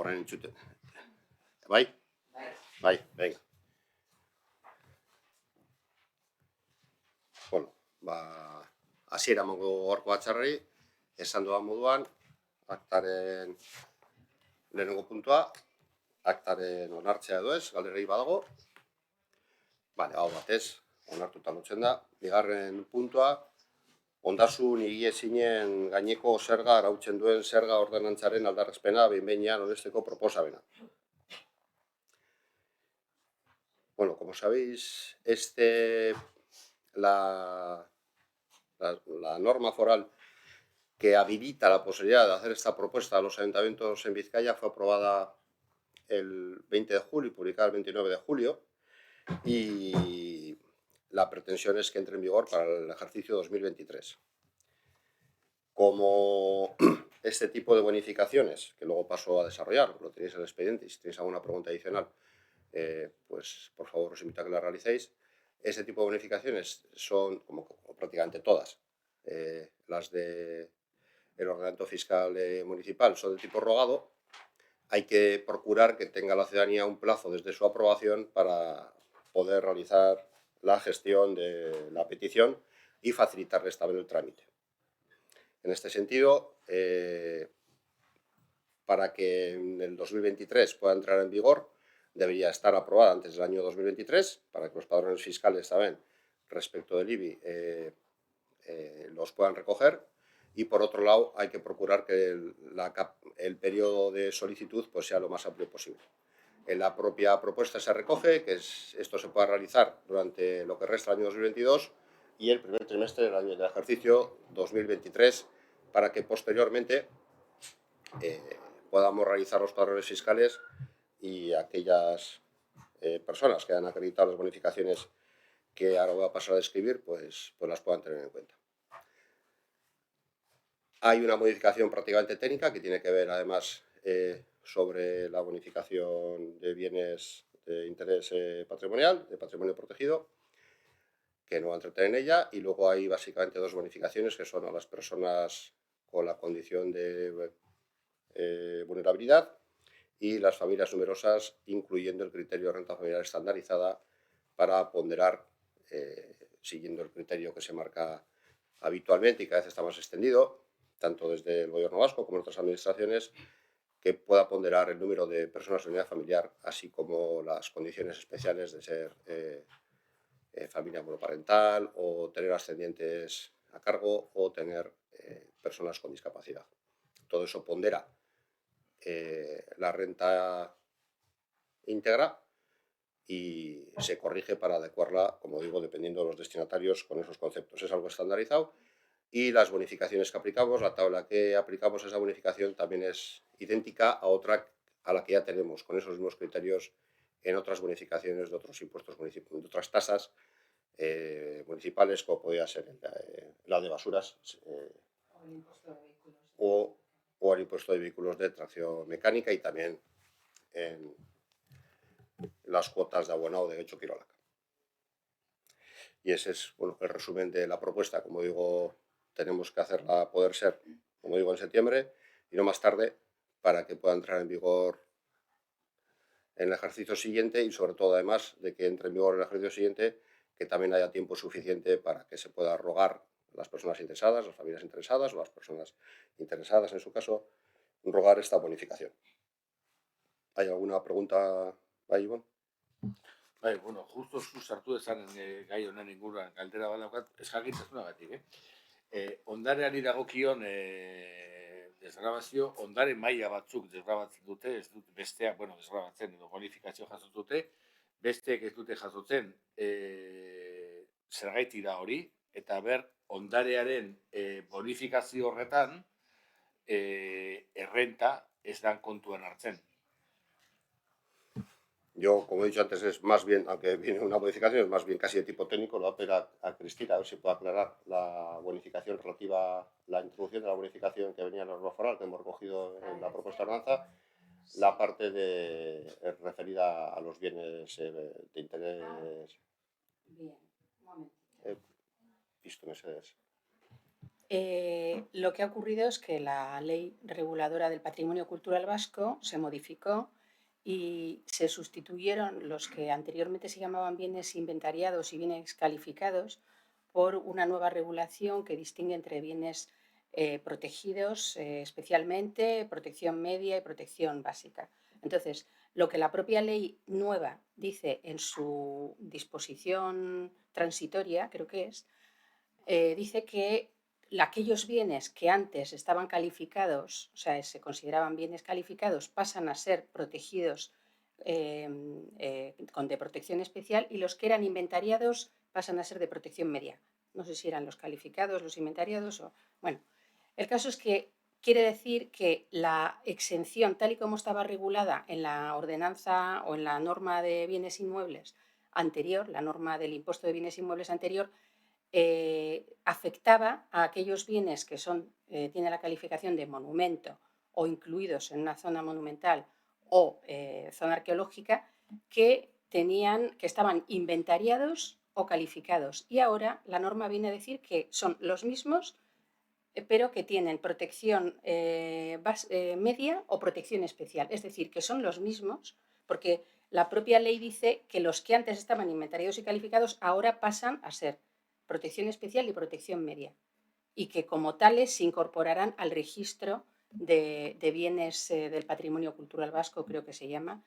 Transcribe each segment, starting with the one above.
orain entzuten. Bai? Bai, venga. Bueno, hasiera emango gaurko batzarrari, esan dudan moduan, aktaren lehenengo puntua, aktaren onartzea edo ez, galderei badago. Hau batez, onartuta lotzen da. Bigarren puntua, ondasun higiezinen gaineko zerga arautzen duen zerga ordenantzaren aldarrezpena behin-behinean onesteko proposamena. Bueno, como sabéis, la norma foral que habilita la posibilidad de hacer esta propuesta a los ayuntamientos en Vizcaya fue aprobada el 20 de julio y publicada el 29 de julio, y la pretensión es que entre en vigor para el ejercicio 2023. Como este tipo de bonificaciones, que luego paso a desarrollar, lo tenéis en el expediente, y si tenéis alguna pregunta adicional, pues por favor os invito a que la realicéis. Este tipo de bonificaciones son, como prácticamente todas, las del ordenamiento fiscal municipal, son de tipo rogado. Hay que procurar que tenga la ciudadanía un plazo desde su aprobación para poder realizar la gestión de la petición y facilitarles también el trámite. En este sentido, para que en el 2023 pueda entrar en vigor, debería estar aprobada antes del año 2023, para que los padrones fiscales también, respecto del IBI, los puedan recoger. Y por otro lado, hay que procurar que el periodo de solicitud pues, sea lo más amplio posible. En la propia propuesta se recoge que esto se pueda realizar durante lo que resta del año 2022 y el primer trimestre del ejercicio 2023, para que posteriormente podamos realizar los padrones fiscales y aquellas personas que han acreditado las bonificaciones que ahora voy a pasar a describir, pues las puedan tener en cuenta. Hay una modificación prácticamente técnica que tiene que ver además sobre la bonificación de bienes de interés patrimonial, de patrimonio protegido, que no voy a entretener en ella, y luego hay básicamente dos bonificaciones que son a las personas con la condición de vulnerabilidad y las familias numerosas, incluyendo el criterio de renta familiar estandarizada para ponderar, siguiendo el criterio que se marca habitualmente y cada vez está más extendido, tanto desde el Gobierno vasco como en otras administraciones, que pueda ponderar el número de personas de unidad familiar, así como las condiciones especiales de ser familia monoparental o tener ascendientes a cargo o tener personas con discapacidad. Todo eso pondera la renta íntegra y se corrige para adecuarla, como digo, dependiendo de los destinatarios con esos conceptos. Es algo estandarizado. Y las bonificaciones que aplicamos, la tabla que aplicamos a esa bonificación también es idéntica a otra a la que ya tenemos, con esos mismos criterios en otras bonificaciones de otros impuestos municipales, de otras tasas municipales, como podría ser la de basuras o el impuesto de vehículos de tracción mecánica, y también en las cuotas de abonado de 8 kilolaca. Y ese es el resumen de la propuesta. Como digo, tenemos que hacerla poder ser, como digo, en septiembre y no más tarde, para que pueda entrar en vigor en el ejercicio siguiente, y sobre todo además de que entre en vigor en el ejercicio siguiente, que también haya tiempo suficiente para que se pueda rogar a las personas interesadas, las familias interesadas o las personas interesadas en su caso, rogar esta bonificación. ¿Hay alguna pregunta ahí, Iván? Bueno, justo zu sartu dezan gai honen inguruan galdera bat daukat, eskagintasunagatik, ondareari dagokion desgrabazio, ondare maila batzuk desgrabatzen dute, ez dut besteak, desgrabatzen edo bonifikazio jasotzen dute, besteek ez dute jasotzen, zergaiti da hori, eta ondarearen bonifikazio horretan errenta ez dan kontuan hartzen. Yo, como he dicho antes, es más bien, aunque viene una bonificación, es más bien casi de tipo técnico. Lo voy a pedir a Cristina a ver si puede aclarar la bonificación relativa, la introducción de la bonificación que venía en la norma foral, que hemos recogido en la propuesta de ordenanza, la parte referida a los bienes de interés. Bien, un momento. Visto meses. Lo que ha ocurrido es que la ley reguladora del patrimonio cultural vasco se modificó y se sustituyeron los que anteriormente se llamaban bienes inventariados y bienes calificados por una nueva regulación que distingue entre bienes protegidos especialmente, protección media y protección básica. Entonces, lo que la propia ley nueva dice en su disposición transitoria, creo que es, dice que aquellos bienes que antes estaban calificados, o sea, se consideraban bienes calificados, pasan a ser protegidos de protección especial y los que eran inventariados pasan a ser de protección media. No sé si eran los calificados, los inventariados o... Bueno, el caso es que quiere decir que la exención, tal y como estaba regulada en la ordenanza o en la norma de bienes inmuebles anterior, la norma del impuesto de bienes inmuebles anterior, afectaba a aquellos bienes que tienen la calificación de monumento o incluidos en una zona monumental o zona arqueológica que estaban inventariados o calificados. Y ahora la norma viene a decir que son los mismos, pero que tienen protección media o protección especial. Es decir, que son los mismos, porque la propia ley dice que los que antes estaban inventariados y calificados ahora pasan a ser protección especial y protección media, y que como tales se incorporarán al registro de bienes del patrimonio cultural vasco, creo que se llama.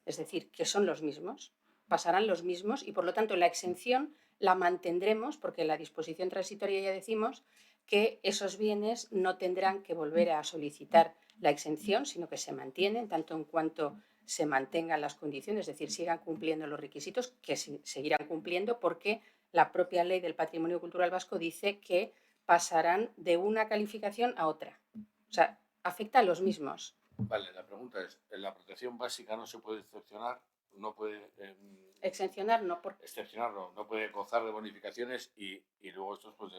Es decir, que son los mismos, pasarán los mismos y por lo tanto la exención la mantendremos porque en la disposición transitoria ya decimos que esos bienes no tendrán que volver a solicitar la exención, sino que se mantienen tanto en cuanto se mantengan las condiciones, es decir, sigan cumpliendo los requisitos, que seguirán cumpliendo porque la propia ley del patrimonio cultural vasco dice que pasarán de una calificación a otra. O sea, afecta a los mismos. Vale, la pregunta es, ¿en la protección básica no se puede excepcionar? ¿No puede excepcionar? No, excepcionar, no puede gozar de bonificaciones y luego estos, pues,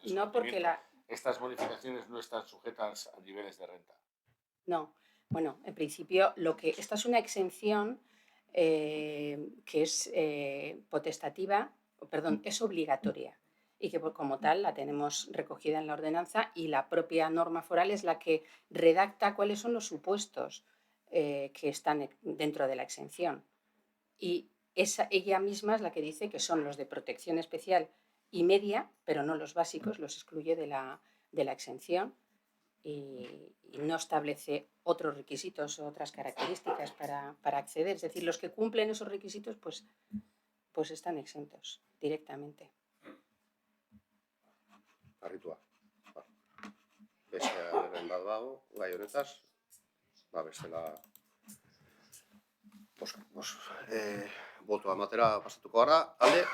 no porque estas bonificaciones no están sujetas a niveles de renta. No, bueno, en principio esta es una exención que es potestativa, perdón, es obligatoria y que como tal la tenemos recogida en la ordenanza y la propia norma foral es la que redacta cuáles son los supuestos que están dentro de la exención. Y ella misma es la que dice que son los de protección especial y media, pero no los básicos, los excluye de la exención y no establece otros requisitos o otras características para acceder. Es decir, los que cumplen esos requisitos pues están exentos directamente. Arritua. Bestearen bat dago, gai honetaz, bestela botoa ematera pasatuko gara, alde,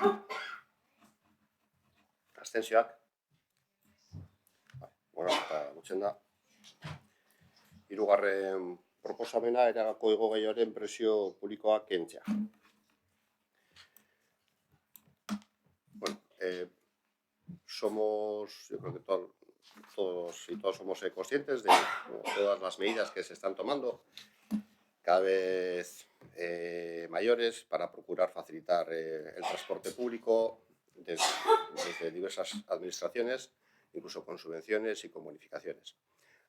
abstentzioak. Bueno, eta gutzen da. Hirugarren proposamena eragako igogaioaren presio publikoa kentzea. Bueno, yo creo que todos y todas somos conscientes de todas las medidas que se están tomando, cada vez mayores, para procurar facilitar el transporte público desde diversas administraciones, incluso con subvenciones y con bonificaciones.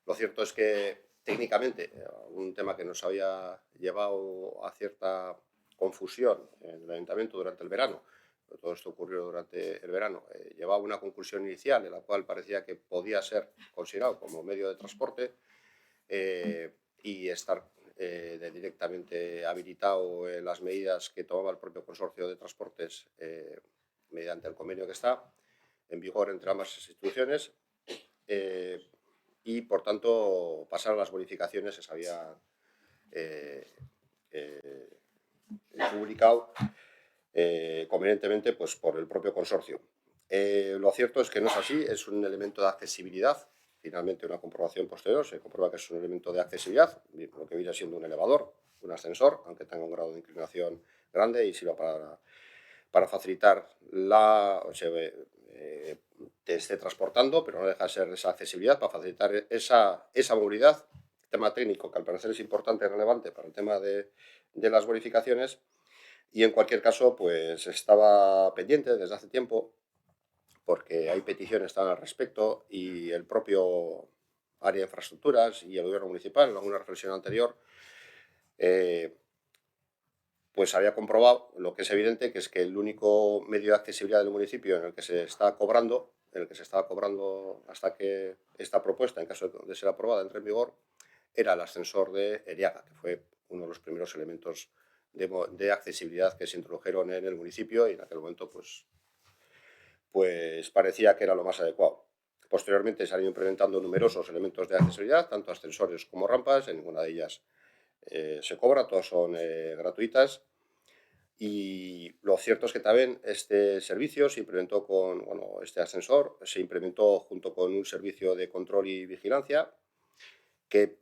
Lo cierto es que técnicamente, un tema que nos había llevado a cierta confusión en el ayuntamiento durante el verano, todo esto ocurrió durante el verano, llevaba una conclusión inicial en la cual parecía que podía ser considerado como medio de transporte y estar directamente habilitado en las medidas que tomaba el propio consorcio de transportes mediante el convenio que está en vigor entre ambas instituciones y, por tanto, pasar a las bonificaciones se había publicado convenientemente pues, por el propio consorcio. Lo cierto es que no es así, es un elemento de accesibilidad. Finalmente, una comprobación posterior se comprueba que es un elemento de accesibilidad, lo que viene siendo un elevador, un ascensor, aunque tenga un grado de inclinación grande y sirva para facilitar te esté transportando, pero no deja de ser esa accesibilidad, para facilitar esa movilidad. Tema técnico que al parecer es importante y relevante para el tema de las bonificaciones. Y en cualquier caso, pues estaba pendiente desde hace tiempo porque hay peticiones también al respecto y el propio área de infraestructuras y el gobierno municipal, en alguna reflexión anterior, pues había comprobado lo que es evidente, que es que el único medio de accesibilidad del municipio en el que se está cobrando, hasta que esta propuesta, en caso de ser aprobada, entre en vigor, era el ascensor de Eriaga, que fue uno de los primeros elementos de accesibilidad que se introdujeron en el municipio y en aquel momento pues parecía que era lo más adecuado. Posteriormente se han ido implementando numerosos elementos de accesibilidad, tanto ascensores como rampas, en ninguna de ellas se cobra, todas son gratuitas. Y lo cierto es que también este servicio se implementó este ascensor se implementó junto con un servicio de control y vigilancia que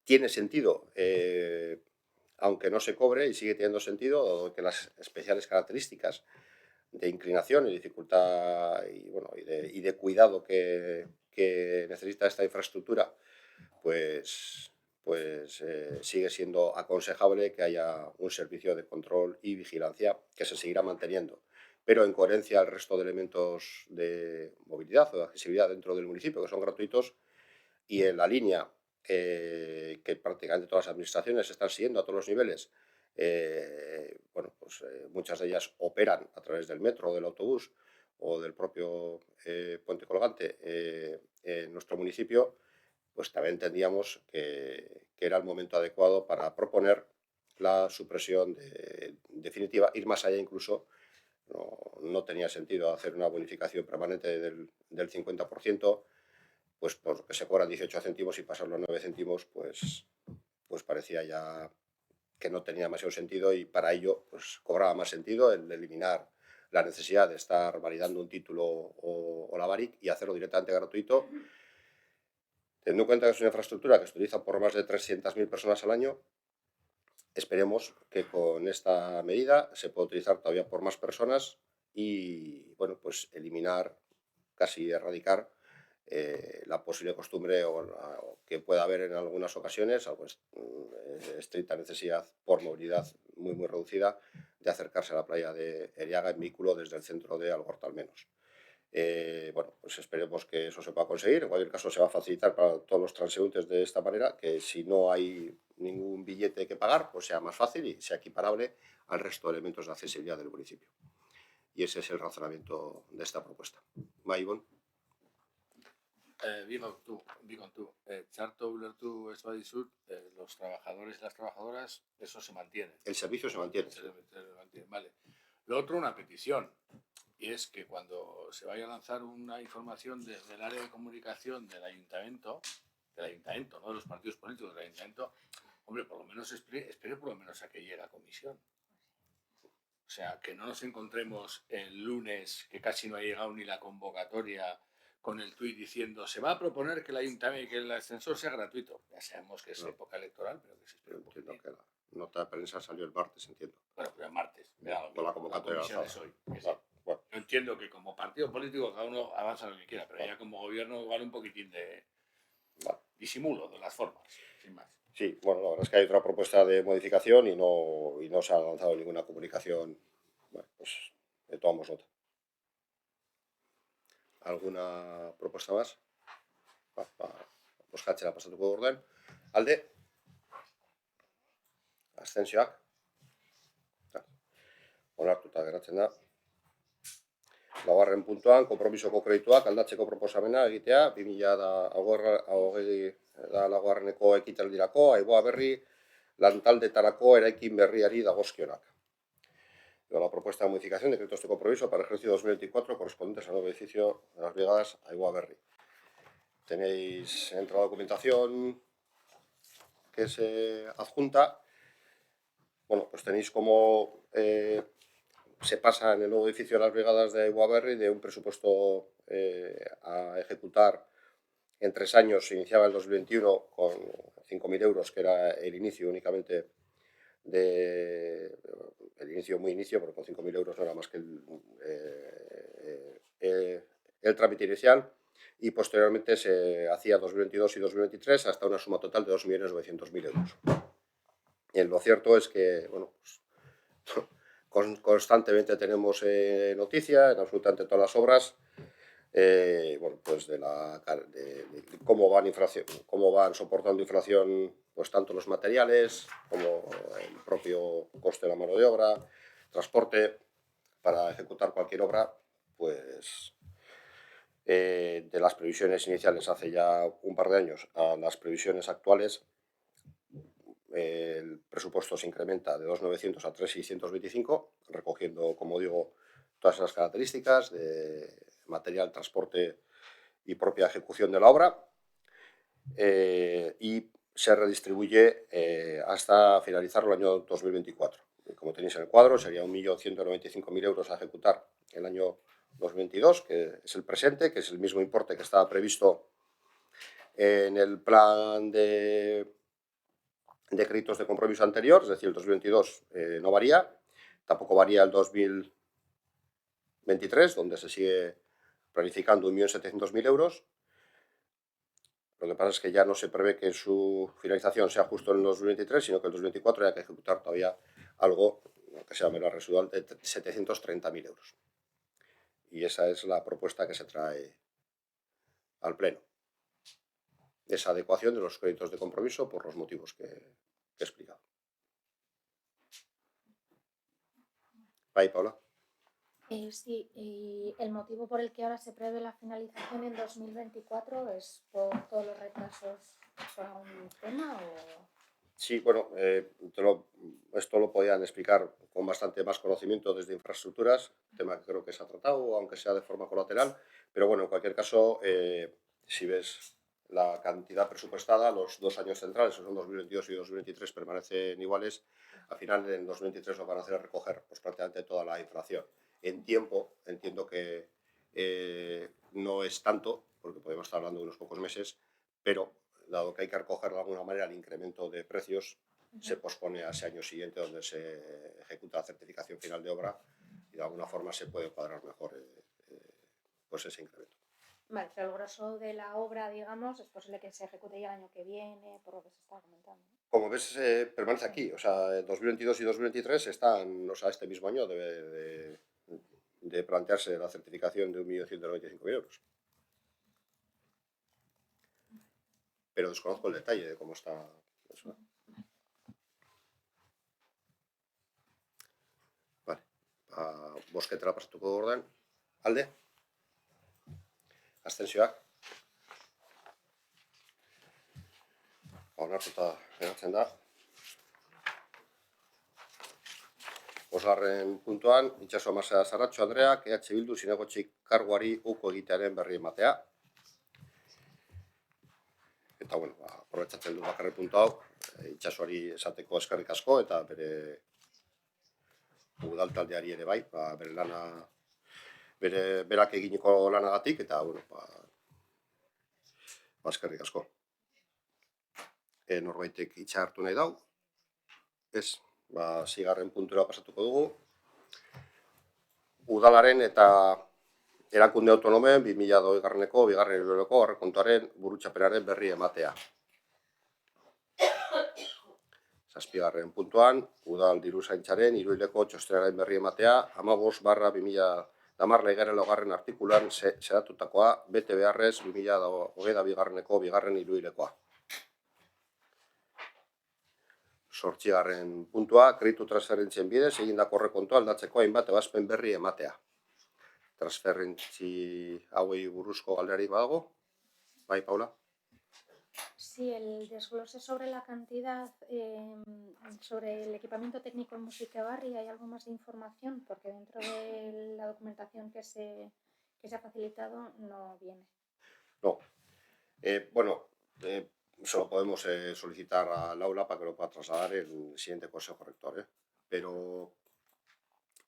tiene sentido, aunque no se cobre, y sigue teniendo sentido, dado que las especiales características de inclinación y dificultad y de cuidado que necesita esta infraestructura, pues sigue siendo aconsejable que haya un servicio de control y vigilancia que se seguirá manteniendo, pero en coherencia al resto de elementos de movilidad o de accesibilidad dentro del municipio, que son gratuitos, y en la línea que prácticamente todas las administraciones están siguiendo a todos los niveles. Muchas de ellas operan a través del metro, del autobús o del propio puente colgante en nuestro municipio, pues también entendíamos que era el momento adecuado para proponer la supresión definitiva, ir más allá incluso. No tenía sentido hacer una bonificación permanente del 50%, pues porque se cobran 18 céntimos y pasarlo a 9 céntimos, pues parecía ya que no tenía demasiado sentido, y para ello pues cobraba más sentido el eliminar la necesidad de estar validando un título o la BARIC y hacerlo directamente gratuito. Teniendo en cuenta que es una infraestructura que se utiliza por más de 300.000 personas al año, esperemos que con esta medida se pueda utilizar todavía por más personas y, bueno, pues eliminar, casi erradicar, la posible costumbre o que pueda haber en algunas ocasiones, estricta necesidad por movilidad muy, muy reducida, de acercarse a la playa de Eriaga en vehículo desde el centro de Algorta al menos. Pues esperemos que eso se pueda conseguir. En cualquier caso, se va a facilitar para todos los transeúntes de esta manera, que si no hay ningún billete que pagar, pues sea más fácil y sea equiparable al resto de elementos de accesibilidad del municipio. Y ese es el razonamiento de esta propuesta. Maibon. Bigontu, Charto ulertu ez badizut, los trabajadores y las trabajadoras, eso se mantiene. El servicio se mantiene. Vale. Lo otro, una petición, y es que cuando se vaya a lanzar una información desde el área de comunicación del ayuntamiento, no de los partidos políticos, del ayuntamiento, hombre, por lo menos espere por lo menos a que llegue a comisión. O sea, que no nos encontremos el lunes, que casi no ha llegado ni la convocatoria, con el tuit diciendo se va a proponer que el ayuntamiento, que el ascensor sea gratuito. Ya sabemos que es época electoral, pero que se espera un poquito. Entiendo que la nota de prensa salió el martes, entiendo. Bueno, pero el martes. Con la convocatoria es hoy. Yo entiendo que como partido político cada uno avanza lo que quiera, pero ya como gobierno vale un poquitín de disimulo de las formas, sin más. Sí, bueno, la verdad es que hay otra propuesta de modificación y no se ha lanzado ninguna comunicación. Bueno, pues tomamos nota. ¿Alguna propuesta más? Bozkatzera pasatuko orden. Alde? Abstentzioak? Onartuta geratzen da. Laugarren puntuan, konpromisoko kredituak aldatzeko proposamena egitea, 2024 ekitaldirako, Aiboa Berri, lantaldetarako eraikin berriari dagozkionak. La propuesta de modificación de decretos de compromiso para el ejercicio 2024 correspondientes al nuevo edificio de las brigadas Aiboa Berri. Tenéis entre la documentación que se adjunta, bueno, pues tenéis como se pasa en el nuevo edificio de las brigadas de Aiboa Berri de un presupuesto a ejecutar en 3 años. Se iniciaba el 2021 con 5.000 euros, que era el inicio únicamente el inicio, muy inicio, porque con 5.000 euros no era más que el trámite inicial, y posteriormente se hacía 2022 y 2023 hasta una suma total de 2.900.000 euros. Lo cierto es que, bueno, pues, constantemente tenemos noticia en absolutamente todas las obras, bueno, pues de cómo cómo van soportando inflación, pues tanto los materiales como el propio coste de la mano de obra, transporte. Para ejecutar cualquier obra, pues de las previsiones iniciales hace ya un par de años a las previsiones actuales, el presupuesto se incrementa de 2.900 a 3.625, recogiendo, como digo, todas esas características de material, transporte y propia ejecución de la obra, y se redistribuye hasta finalizar el año 2024. Como tenéis en el cuadro, sería 1.195.000 euros a ejecutar el año 2022, que es el presente, que es el mismo importe que estaba previsto en el plan de créditos de compromiso anterior, es decir, el 2022 no varía, tampoco varía el 2023, donde se sigue planificando 1.700.000 euros. Lo que pasa es que ya no se prevé que su finalización sea justo en el 2023, sino que en el 2024 haya que ejecutar todavía algo que sea menor residual de 730.000 euros. Y esa es la propuesta que se trae al Pleno. Esa adecuación de los créditos de compromiso por los motivos que he explicado. Ahí, Paula. Sí, y el motivo por el que ahora se prevé la finalización en 2024 es por todos los retrasos por algún tema o... Sí, bueno, esto lo podían explicar con bastante más conocimiento desde infraestructuras, tema que creo que se ha tratado, aunque sea de forma colateral, pero bueno, en cualquier caso, si ves la cantidad presupuestada, los 2 años centrales, que son 2022 y 2023, permanecen iguales. Al final, en 2023 lo van a hacer recoger pues, prácticamente toda la inflación. En tiempo, entiendo que no es tanto, porque podemos estar hablando de unos pocos meses, pero dado que hay que recoger de alguna manera el incremento de precios, se pospone a ese año siguiente donde se ejecuta la certificación final de obra y de alguna forma se puede cuadrar mejor pues ese incremento. Vale, pero el grosso de la obra, digamos, es posible que se ejecute ya el año que viene, por lo que se está comentando. Como ves, permanece aquí. O sea, 2022 y 2023 están, o sea, este mismo año de plantearse la certificación de 1.195.000 euros. Pero desconozco el detalle de cómo está eso. Vale. Bozketara pasatuko orduan. Alde? Abstentzioak? Onartuta geratzen da. 5. puntuan, Itxaso Amasea Sarratxo Andreak EH Bildu zinegotzi karguari uko egitearen berri ematea. Eta, bueno, aprobetxatzen du bakarri puntu hau, Itxasoari esateko eskerrik asko eta bere udaltaldeari ere bai, bere lana, berak eginiko lanagatik, eta, bueno, eskerrik asko. Norbaitek hitza hartu nahi dau. Ez, 6. puntura pasatuko dugu. Udalaren eta erakunde autonomen 2020ko 2. hiruhilekoeko aurrekontuaren burutxapenaren berri ematea. 7. puntuan, udal diruzaintzaren hiruhileko txostenaren berri ematea, 15/2010 legaren 2. artikuluan xedatutakoa bete beharrez 2022ko 2. hiruhilekoa. 8. puntua, kreditu transferentzien bidez egindako aurrekontua aldatzeko hainbat ebazpen berri ematea. Transferentzi hauei buruzko galderik badago? Bai, Paula? Sí, el desglose sobre la cantidad, sobre el equipamiento técnico en Musiquebarri, ¿hay algo más de información? Porque dentro de la documentación que se ha facilitado no viene. No. Bueno, se lo podemos solicitar al aula para que lo pueda trasladar en el siguiente consejo rector. Pero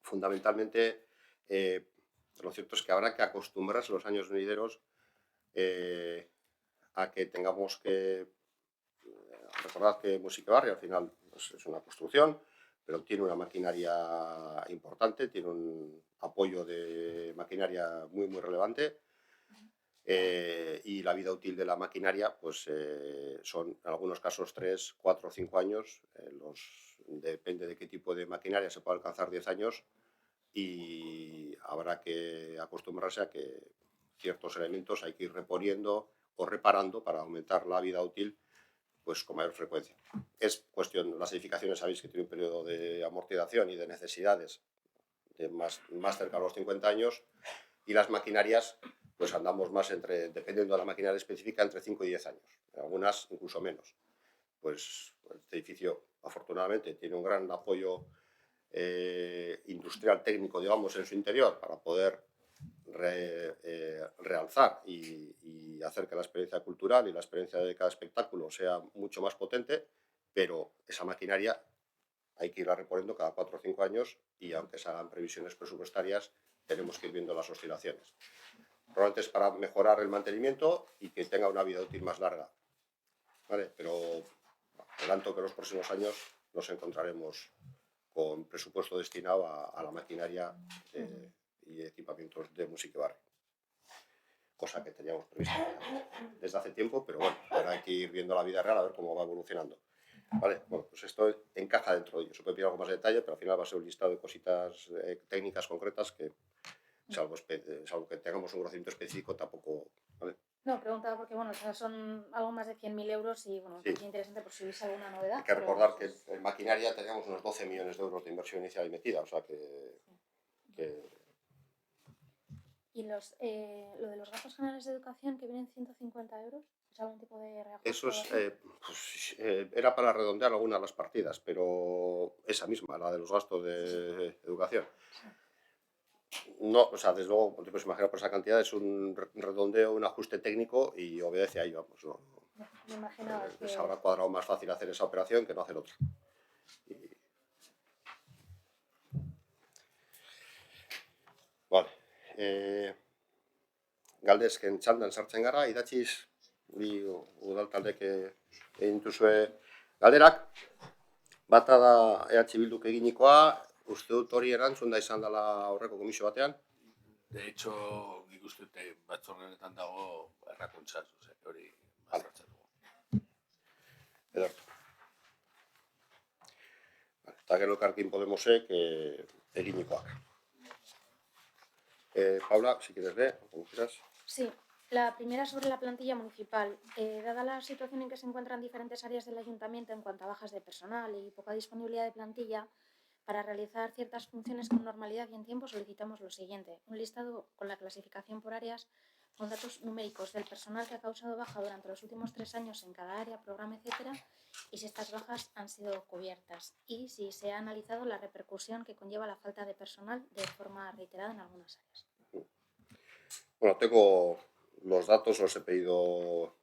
fundamentalmente lo cierto es que habrá que acostumbrarse los años venideros a que tengamos que recordad que Musiquebarri al final pues, es una construcción, pero tiene una maquinaria importante, tiene un apoyo de maquinaria muy, muy relevante. Y la vida útil de la maquinaria pues son en algunos casos 3, 4, 5 años, los depende de qué tipo de maquinaria se puede alcanzar 10 años y habrá que acostumbrarse a que ciertos elementos hay que ir reponiendo o reparando para aumentar la vida útil pues con mayor frecuencia. Es cuestión, las edificaciones sabéis que tienen un periodo de amortización y de necesidades de más cerca de los 50 años y las maquinarias pues andamos más dependiendo de la maquinaria específica, entre 5 y 10 años, algunas incluso menos. Pues este edificio afortunadamente tiene un gran apoyo industrial técnico, digamos, en su interior para poder realzar y hacer que la experiencia cultural y la experiencia de cada espectáculo sea mucho más potente, pero esa maquinaria hay que irla reponiendo cada 4 o 5 años y aunque se hagan previsiones presupuestarias, tenemos que ir viendo las oscilaciones. Probablemente es para mejorar el mantenimiento y que tenga una vida útil más larga. ¿Vale? Pero adelanto que en los próximos años nos encontraremos con presupuesto destinado a la maquinaria y equipamientos de Música Barri. Cosa que teníamos prevista desde hace tiempo, pero bueno, ahora hay que ir viendo la vida real a ver cómo va evolucionando. Vale, bueno, pues esto encaja dentro de ello. Se puede pedir algo más de detalle, pero al final va a ser un listado de cositas técnicas concretas que, salvo que tengamos un conocimiento específico, tampoco... ¿vale? No, preguntaba porque, bueno, o sea, son algo más de 100.000 euros y, bueno, Sí. es interesante por si hubiese alguna novedad. Hay que recordar que en maquinaria teníamos unos 12 millones de euros de inversión inicial y metida, o sea que... ¿Y lo de los gastos generales de educación, que vienen 150 euros? ¿Es algún tipo de reajuste? Eso era para redondear algunas de las partidas, pero esa misma, la de los gastos de educación. No, o sea, desde luego, te puedes imaginar por esa cantidad, es un redondeo, un ajuste técnico y obedece a ello, vamos, no. Me imaginaba que... Les habrá cuadrado más fácil hacer esa operación que no hacer otra. Vale. Galdezken txandan sartzen gara, idatziz bi udal taldek egin dituzue galderak. Bata da EH Bilduk eginikoa, uste dut hori erantzun da izan dela aurreko komisio batean. De hecho, nik uste dut batzordenetan dago errakuntzaz, hori azaltzen dugu. Ederto. Eta gero Elkarrekin Podemosek eginikoak. Paula, si quieres leer, como quieras. Sí, la primera sobre la plantilla municipal. Dada la situación en que se encuentran diferentes áreas del ayuntamiento en cuanto a bajas de personal y poca disponibilidad de plantilla, para realizar ciertas funciones con normalidad y en tiempo solicitamos lo siguiente: un listado con la clasificación por áreas, con datos numéricos del personal que ha causado baja durante los últimos 3 años en cada área, programa, etcétera, y si estas bajas han sido cubiertas y si se ha analizado la repercusión que conlleva la falta de personal de forma reiterada en algunas áreas. Bueno, tengo los datos, los he pedido,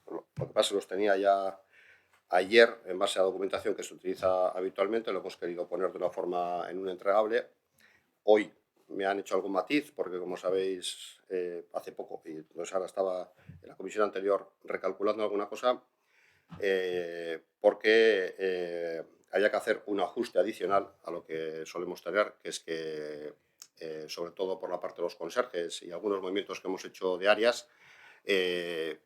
lo que pasa es que los tenía ya ayer en base a documentación que se utiliza habitualmente, lo hemos querido poner de una forma en un entregable. Hoy me han hecho algún matiz, porque como sabéis, hace poco, y entonces ahora estaba en la comisión anterior recalculando alguna cosa, porque había que hacer un ajuste adicional a lo que solemos tener, que es que, sobre todo por la parte de los conserjes y algunos movimientos que hemos hecho de áreas,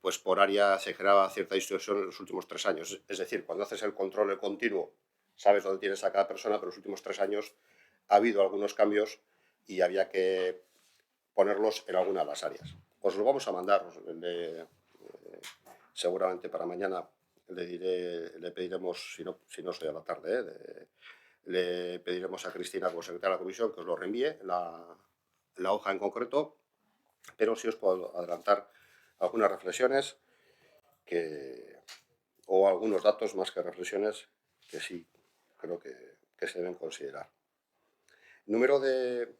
pues por área se generaba cierta distorsión en los últimos 3 años. Es decir, cuando haces el control continuo, sabes dónde tienes a cada persona, pero en los últimos 3 años ha habido algunos cambios y había que ponerlos en alguna de las áreas. Os lo vamos a mandar, seguramente para mañana le pediremos, si no soy a la tarde, le pediremos a Cristina, como secretaria de la comisión, que os lo reenvíe, la hoja en concreto, pero sí os puedo adelantar algunas reflexiones o algunos datos más que reflexiones que sí creo que se deben considerar. Número de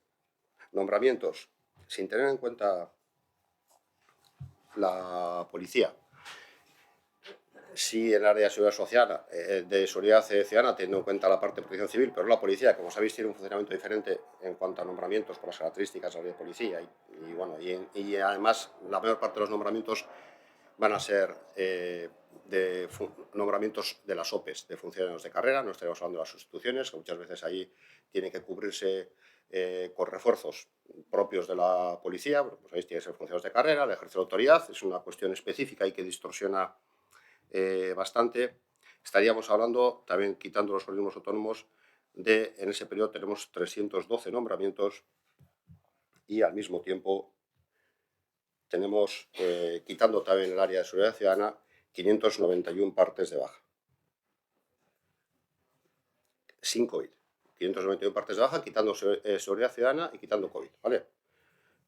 nombramientos, sin tener en cuenta la policía. Sí, en el área de seguridad social, de seguridad ciudadana, teniendo en cuenta la parte de protección civil, pero la policía, como sabéis, tiene un funcionamiento diferente en cuanto a nombramientos por las características de la policía. Y además, la mayor parte de los nombramientos van a ser nombramientos de las OPEs, de funcionarios de carrera. No estaremos hablando de las sustituciones, que muchas veces ahí tienen que cubrirse con refuerzos propios de la policía. Bueno, pues ahí tienen que ser funcionarios de carrera, el ejercicio de autoridad, es una cuestión específica y que distorsiona bastante. estaríamos hablando, también quitando los organismos autónomos, en ese periodo tenemos 312 nombramientos y al mismo tiempo tenemos, quitando también el área de seguridad ciudadana, 591 partes de baja. Sin COVID. 591 partes de baja, quitando seguridad ciudadana y quitando COVID, ¿vale?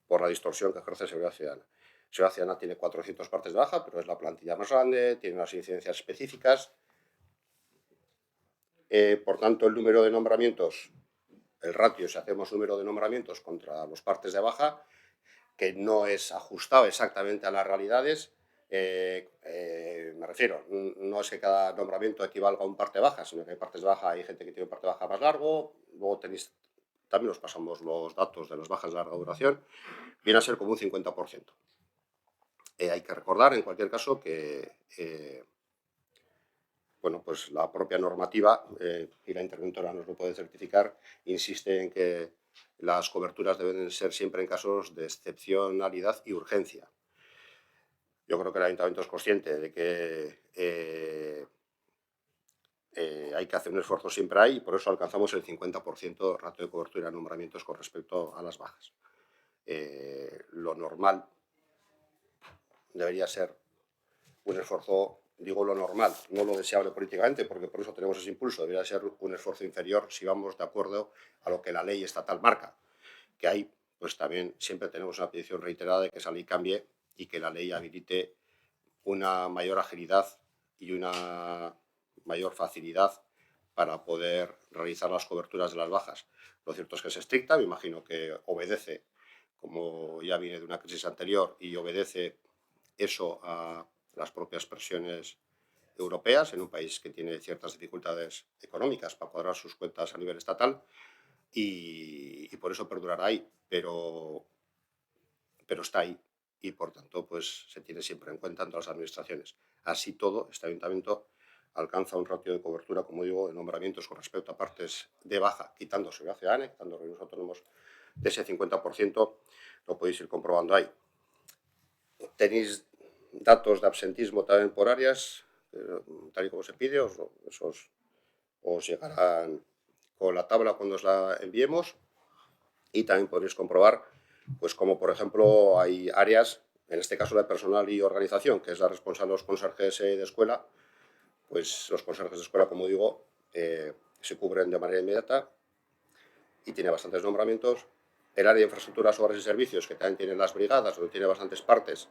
Por la distorsión que ejerce seguridad ciudadana. Seguridad ciudadana tiene 400 partes de baja, pero es la plantilla más grande, tiene unas incidencias específicas. Por tanto, el número de nombramientos, el ratio, si hacemos número de nombramientos contra los partes de baja, que no es ajustado exactamente a las realidades, me refiero, no es que cada nombramiento equivalga a un parte baja, sino que hay partes de baja, hay gente que tiene un parte baja más largo, luego tenéis, también os pasamos los datos de las bajas de larga duración, viene a ser como un 50%. Hay que recordar, en cualquier caso, que bueno, pues la propia normativa, y la interventora nos lo puede certificar, insiste en que las coberturas deben ser siempre en casos de excepcionalidad y urgencia. Yo creo que el Ayuntamiento es consciente de que hay que hacer un esfuerzo siempre ahí, y por eso alcanzamos el 50% ratio de cobertura de nombramientos con respecto a las bajas. Lo normal debería ser un esfuerzo, digo lo normal, no lo deseable políticamente, porque por eso tenemos ese impulso, debería ser un esfuerzo inferior si vamos de acuerdo a lo que la ley estatal marca. Que ahí, pues también siempre tenemos una petición reiterada de que esa ley cambie y que la ley habilite una mayor agilidad y una mayor facilidad para poder realizar las coberturas de las bajas. Lo cierto es que es estricta, me imagino que obedece, como ya viene de una crisis anterior, y obedece eso a las propias presiones europeas en un país que tiene ciertas dificultades económicas para cuadrar sus cuentas a nivel estatal y por eso perdurará ahí, pero está ahí y por tanto pues se tiene siempre en cuenta en todas las administraciones. Así todo, este ayuntamiento alcanza un ratio de cobertura, como digo, en nombramientos con respecto a partes de baja, quitando seguridad ciudadana, quitando organismos autónomos, de ese 50%, lo podéis ir comprobando ahí. Tenéis datos de absentismo también por áreas, tal y como se pide, os llegarán con la tabla cuando os la enviemos, y también podréis comprobar, pues como por ejemplo hay áreas, en este caso de personal y organización, que es la responsable de los conserjes de escuela, pues los conserjes de escuela, como digo, se cubren de manera inmediata y tiene bastantes nombramientos. El área de infraestructuras, obras y servicios, que también tiene las brigadas, donde tiene bastantes partes,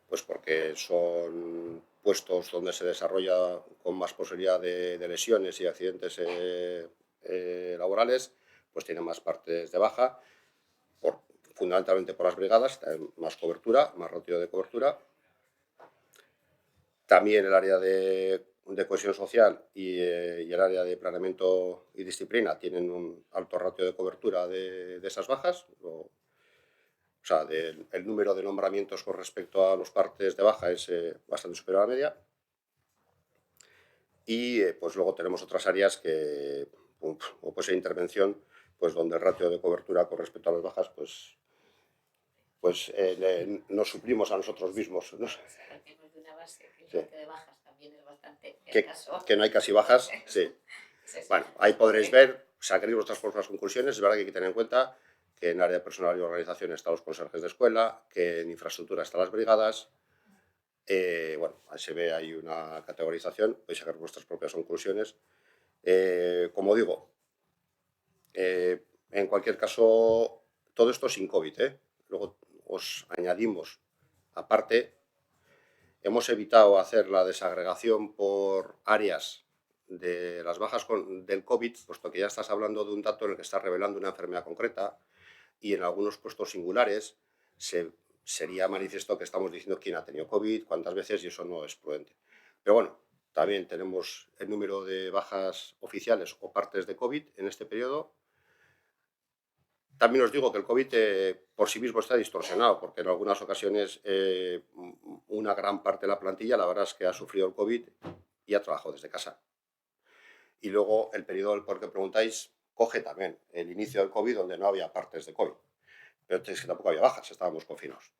pues porque son puestos donde se desarrolla con más posibilidad de lesiones y accidentes laborales, pues tiene más partes de baja, fundamentalmente por las brigadas, más cobertura, más ratio de cobertura. También el área de cohesión social y el área de planeamiento y disciplina tienen un alto ratio de cobertura de esas bajas. O sea, el número de nombramientos con respecto a los partes de baja es bastante superior a la media. Y pues luego tenemos otras áreas que, o puede ser intervención, pues donde el ratio de cobertura con respecto a las bajas, pues nos suplimos a nosotros mismos, ¿no? Partimos de una base que el Sí. ratio de bajas también es bastante Que escaso. no hay casi bajas, sí. Sí. Bueno, ahí podréis ver, sacaréis vuestras propias conclusiones. Es verdad que hay que tener en cuenta que en área de personal y organización están los conserjes de escuela, que en infraestructura están las brigadas. Bueno, ahí se ve, hay una categorización, podéis sacar vuestras propias conclusiones. Como digo, en cualquier caso, todo esto sin COVID, ¿eh? Luego os añadimos, aparte, hemos evitado hacer la desagregación por áreas de las bajas del COVID, puesto que ya estás hablando de un dato en el que estás revelando una enfermedad concreta y en algunos puestos singulares sería manifiesto que estamos diciendo quién ha tenido COVID, cuántas veces, y eso no es prudente. Pero bueno, también tenemos el número de bajas oficiales o partes de COVID en este periodo. También os digo que el COVID por sí mismo está distorsionado, porque en algunas ocasiones una gran parte de la plantilla, la verdad es que ha sufrido el COVID y ha trabajado desde casa. Y luego el periodo por el que preguntáis coge también el inicio del COVID, donde no había partes de COVID. Pero es que tampoco había bajas, estábamos confinados.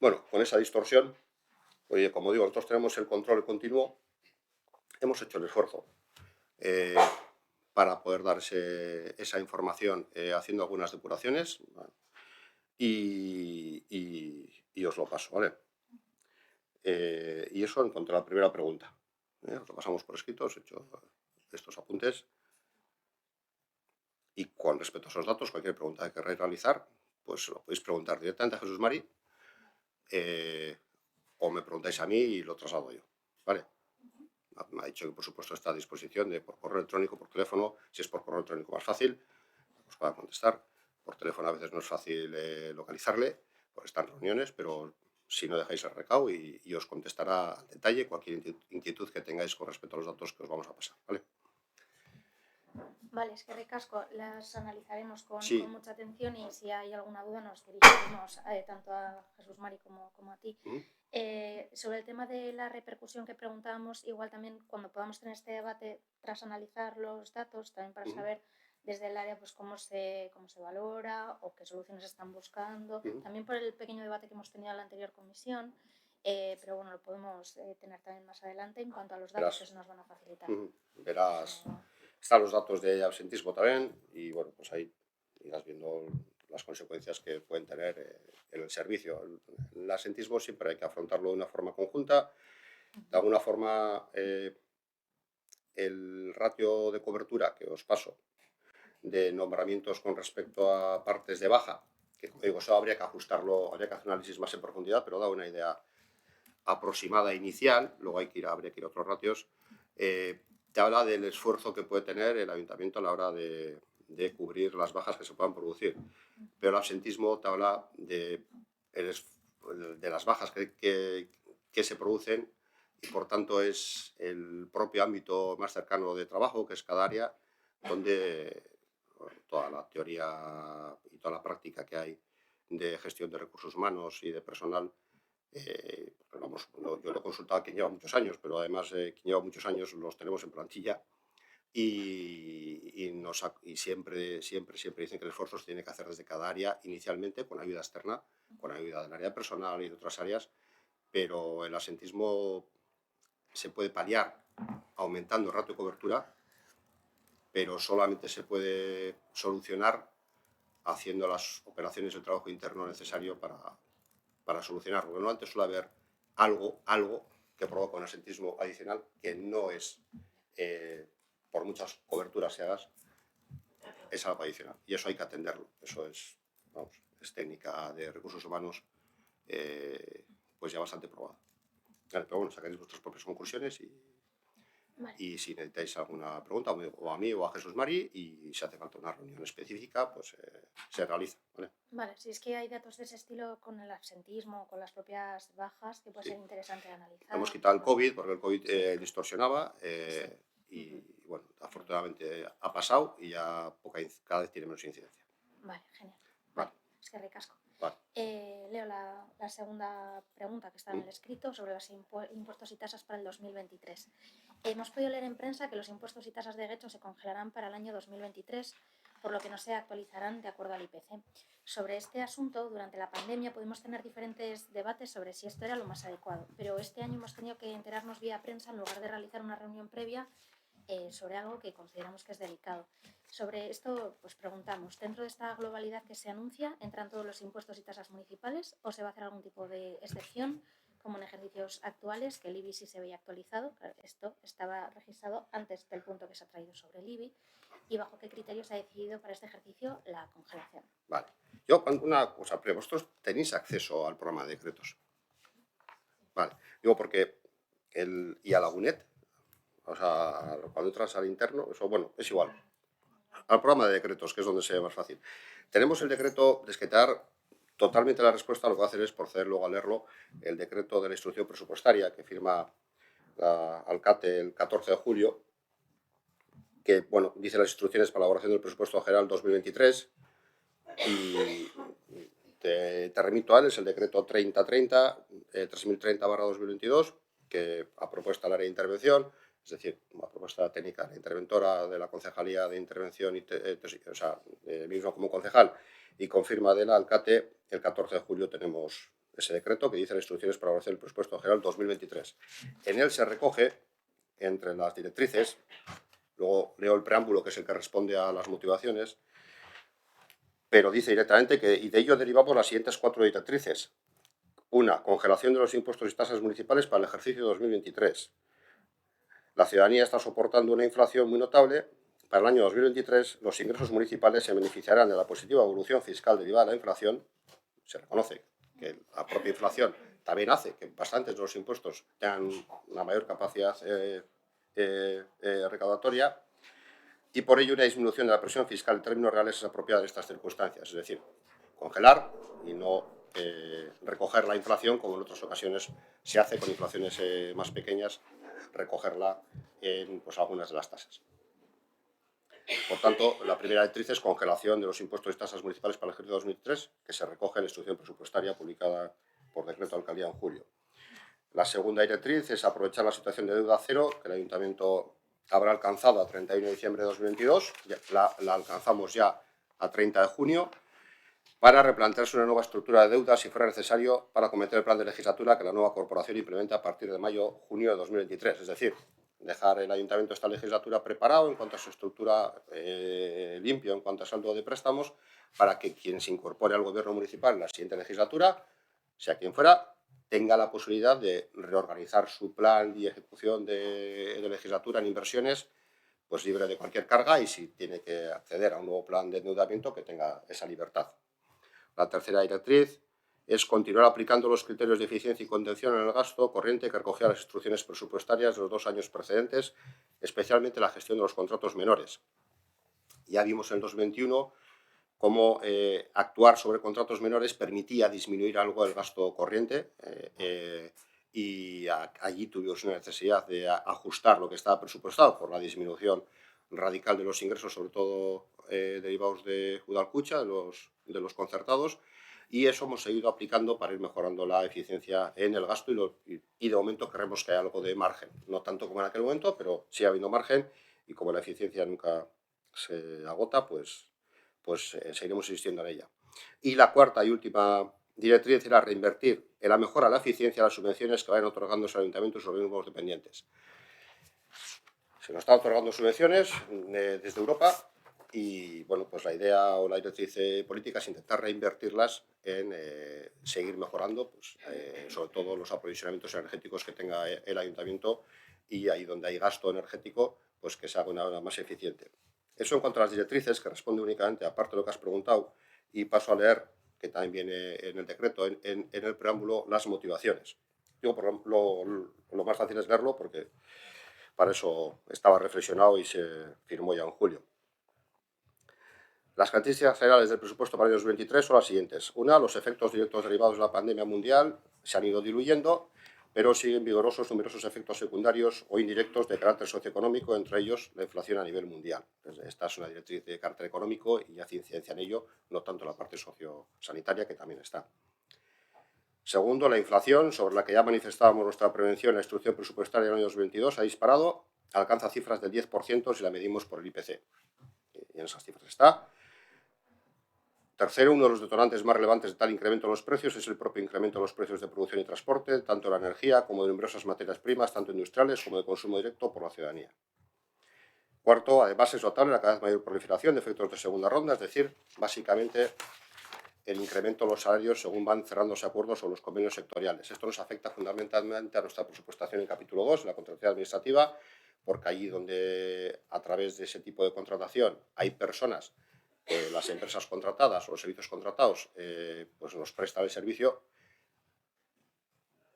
Bueno, con esa distorsión, oye, como digo, nosotros tenemos el control continuo. hemos hecho el esfuerzo para poder dar esa información haciendo algunas depuraciones, bueno, y os lo paso, ¿vale? Y eso en cuanto a la primera pregunta. Os lo pasamos por escrito, os he hecho estos apuntes. Y con respecto a esos datos, cualquier pregunta que queráis realizar, pues lo podéis preguntar directamente a Jesús Mari o me preguntáis a mí y lo traslado yo, ¿vale? Me ha dicho que, por supuesto, está a disposición de por correo electrónico, por teléfono. Si es por correo electrónico más fácil, os va a contestar. Por teléfono a veces no es fácil localizarle, porque está en reuniones, pero si no dejáis el recado y os contestará al detalle cualquier inquietud que tengáis con respecto a los datos que os vamos a pasar, ¿vale? Vale, es que ricasco, las analizaremos con mucha atención y si hay alguna duda nos dirigiremos tanto a Jesús Mari como a ti. Sobre el tema de la repercusión que preguntábamos, igual también cuando podamos tener este debate tras analizar los datos, también para saber desde el área pues cómo se valora o qué soluciones están buscando, también por el pequeño debate que hemos tenido en la anterior comisión, pero bueno, lo podemos tener también más adelante en cuanto a los datos que se nos van a facilitar. Verás, están los datos de absentismo también y bueno, pues ahí irás viendo las consecuencias que pueden tener en el servicio. El absentismo siempre hay que afrontarlo de una forma conjunta. De alguna forma, el ratio de cobertura que os paso de nombramientos con respecto a partes de baja, que como digo, eso habría que ajustarlo, habría que hacer un análisis más en profundidad, pero da una idea aproximada inicial, luego habría que ir a otros ratios, te habla del esfuerzo que puede tener el ayuntamiento a la hora de cubrir las bajas que se puedan producir. Pero el absentismo te habla de las bajas que se producen y por tanto es el propio ámbito más cercano de trabajo, que es cada área, donde toda la teoría y toda la práctica que hay de gestión de recursos humanos y de personal, vamos, yo lo he consultado a quien lleva muchos años, pero además quien lleva muchos años los tenemos en plantilla y siempre dicen que el esfuerzo se tiene que hacer desde cada área, inicialmente con ayuda externa, con ayuda del área personal y de otras áreas, pero el absentismo se puede paliar aumentando el ratio de cobertura, pero solamente se puede solucionar haciendo las operaciones de trabajo interno necesario para solucionarlo. Porque antes suele haber algo que provoca un absentismo adicional que no es, por muchas coberturas se hagas, es algo adicional. Y eso hay que atenderlo. Eso es, vamos, es técnica de recursos humanos pues ya bastante probada. Pero bueno, sacaréis vuestras propias conclusiones y si necesitáis alguna pregunta, o a mí o a Jesús Mari, y si hace falta una reunión específica, pues se realiza. Vale, si es que hay datos de ese estilo con el absentismo, con las propias bajas, que puede ser interesante analizar. Hemos quitado el COVID, porque el COVID distorsionaba, y bueno, afortunadamente ha pasado y ya cada vez tiene menos incidencia. Vale, genial. Vale, es que ricasco. Vale. Leo la segunda pregunta que está en el escrito sobre los impuestos y tasas para el 2023. Hemos podido leer en prensa que los impuestos y tasas de Getxo se congelarán para el año 2023, por lo que no se actualizarán de acuerdo al IPC. Sobre este asunto, durante la pandemia pudimos tener diferentes debates sobre si esto era lo más adecuado, pero este año hemos tenido que enterarnos vía prensa en lugar de realizar una reunión previa sobre algo que consideramos que es delicado. Sobre esto, pues preguntamos, ¿dentro de esta globalidad que se anuncia, entran todos los impuestos y tasas municipales o se va a hacer algún tipo de excepción, como en ejercicios actuales, que el IBI sí se veía actualizado? Claro, esto estaba registrado antes del punto que se ha traído sobre el IBI. ¿Y bajo qué criterios se ha decidido para este ejercicio la congelación? Vale. Yo, una cosa, pero vosotros tenéis acceso al programa de decretos. Vale. Digo porque y a la UNED, o sea, cuando entras al interno, eso, bueno, es igual. Al programa de decretos, que es donde se ve más fácil. Tenemos el decreto, desquetar totalmente la respuesta, lo que va a hacer es proceder luego a leerlo, el decreto de la instrucción presupuestaria que firma la Alcate el 14 de julio, que, bueno, dice las instrucciones para la elaboración del presupuesto general 2023 y te remito a él, es el decreto 3030 que a propuesta del área de intervención, es decir, a propuesta técnica de la interventora de la Concejalía de Intervención, o sea, mismo como concejal, y confirma de la Alcate, el 14 de julio tenemos ese decreto que dice las instrucciones para elaboración del presupuesto general 2023. En él se recoge entre las directrices. Luego leo el preámbulo, que es el que responde a las motivaciones, pero dice directamente que, y de ello derivamos las siguientes 4 directrices. Una, congelación de los impuestos y tasas municipales para el ejercicio 2023. La ciudadanía está soportando una inflación muy notable. Para el año 2023, los ingresos municipales se beneficiarán de la positiva evolución fiscal derivada de la inflación. Se reconoce que la propia inflación también hace que bastantes de los impuestos tengan una mayor capacidad recaudatoria, y por ello una disminución de la presión fiscal en términos reales es apropiada en estas circunstancias, es decir, congelar y no recoger la inflación como en otras ocasiones se hace con inflaciones más pequeñas, recogerla en pues, algunas de las tasas. Por tanto, la primera directriz es congelación de los impuestos y tasas municipales para el ejercicio 2003, que se recoge en la instrucción presupuestaria publicada por decreto de alcaldía en julio. La segunda directriz es aprovechar la situación de deuda cero que el Ayuntamiento habrá alcanzado a 31 de diciembre de 2022, la alcanzamos ya a 30 de junio, para replantearse una nueva estructura de deuda si fuera necesario para acometer el plan de legislatura que la nueva corporación implementa a partir de mayo-junio de 2023. Es decir, dejar el Ayuntamiento esta legislatura preparado en cuanto a su estructura limpio, en cuanto a saldo de préstamos, para que quien se incorpore al gobierno municipal en la siguiente legislatura, sea quien fuera, tenga la posibilidad de reorganizar su plan y ejecución de legislatura en inversiones, pues libre de cualquier carga, y si tiene que acceder a un nuevo plan de endeudamiento, que tenga esa libertad. La tercera directriz es continuar aplicando los criterios de eficiencia y contención en el gasto corriente que recogía las instrucciones presupuestarias de los 2 años precedentes, especialmente la gestión de los contratos menores. Ya vimos en el 2021 cómo actuar sobre contratos menores permitía disminuir algo el gasto corriente, y allí tuvimos una necesidad de ajustar lo que estaba presupuestado por la disminución radical de los ingresos, sobre todo derivados de Udalkutxa, de los concertados, y eso hemos seguido aplicando para ir mejorando la eficiencia en el gasto, y de momento creemos que hay algo de margen, no tanto como en aquel momento, pero sí ha habido margen, y como la eficiencia nunca se agota, pues seguiremos insistiendo en ella. Y la cuarta y última directriz era reinvertir en la mejora de la eficiencia de las subvenciones que vayan otorgándose al Ayuntamiento y sus organismos dependientes. Se nos están otorgando subvenciones desde Europa, y bueno, pues la idea o la directriz política es intentar reinvertirlas en seguir mejorando, pues, sobre todo los aprovisionamientos energéticos que tenga el Ayuntamiento, y ahí donde hay gasto energético, pues que se haga una más eficiente. Eso en cuanto a las directrices, que responde únicamente a parte de lo que has preguntado, y paso a leer, que también viene en el decreto, en el preámbulo, las motivaciones. Yo, lo más fácil es leerlo, porque para eso estaba reflexionado y se firmó ya en julio. Las características generales del presupuesto para el año 2023 son las siguientes. Una, los efectos directos derivados de la pandemia mundial se han ido diluyendo, pero siguen vigorosos numerosos efectos secundarios o indirectos de carácter socioeconómico, entre ellos la inflación a nivel mundial. Esta es una directriz de carácter económico y hace incidencia en ello, no tanto la parte sociosanitaria, que también está. Segundo, la inflación, sobre la que ya manifestábamos nuestra prevención en la instrucción presupuestaria del año 2022, ha disparado, alcanza cifras del 10% si la medimos por el IPC. Y en esas cifras está. Tercero, uno de los detonantes más relevantes de tal incremento en los precios es el propio incremento de los precios de producción y transporte, tanto de la energía como de numerosas materias primas, tanto industriales como de consumo directo por la ciudadanía. Cuarto, además es notable la cada vez mayor proliferación de efectos de segunda ronda, es decir, básicamente el incremento de los salarios según van cerrándose acuerdos o los convenios sectoriales. Esto nos afecta fundamentalmente a nuestra presupuestación en capítulo 2, en la contratación administrativa, porque allí donde a través de ese tipo de contratación hay personas que las empresas contratadas o los servicios contratados pues nos prestan el servicio,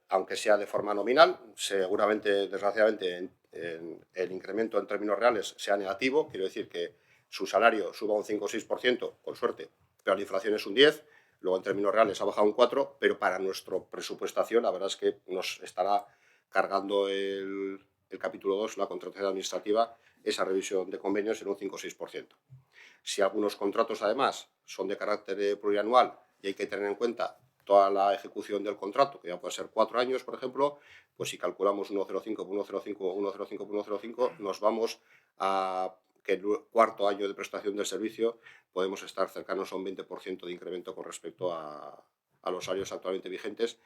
aunque sea de forma nominal, seguramente, desgraciadamente, el incremento en términos reales sea negativo, quiero decir que su salario suba un 5 o 6%, con suerte, pero la inflación es un 10%, luego en términos reales ha bajado un 4%, pero para nuestra presupuestación la verdad es que nos estará cargando el capítulo 2, la contratación administrativa, esa revisión de convenios en un 5 o 6%. Si algunos contratos, además, son de carácter plurianual y hay que tener en cuenta toda la ejecución del contrato, que ya puede ser 4 años, por ejemplo, pues si calculamos 1,05 por 1,05 por 1,05 por 1,05, nos vamos a que el cuarto año de prestación del servicio podemos estar cercanos a un 20% de incremento con respecto a los salarios actualmente vigentes.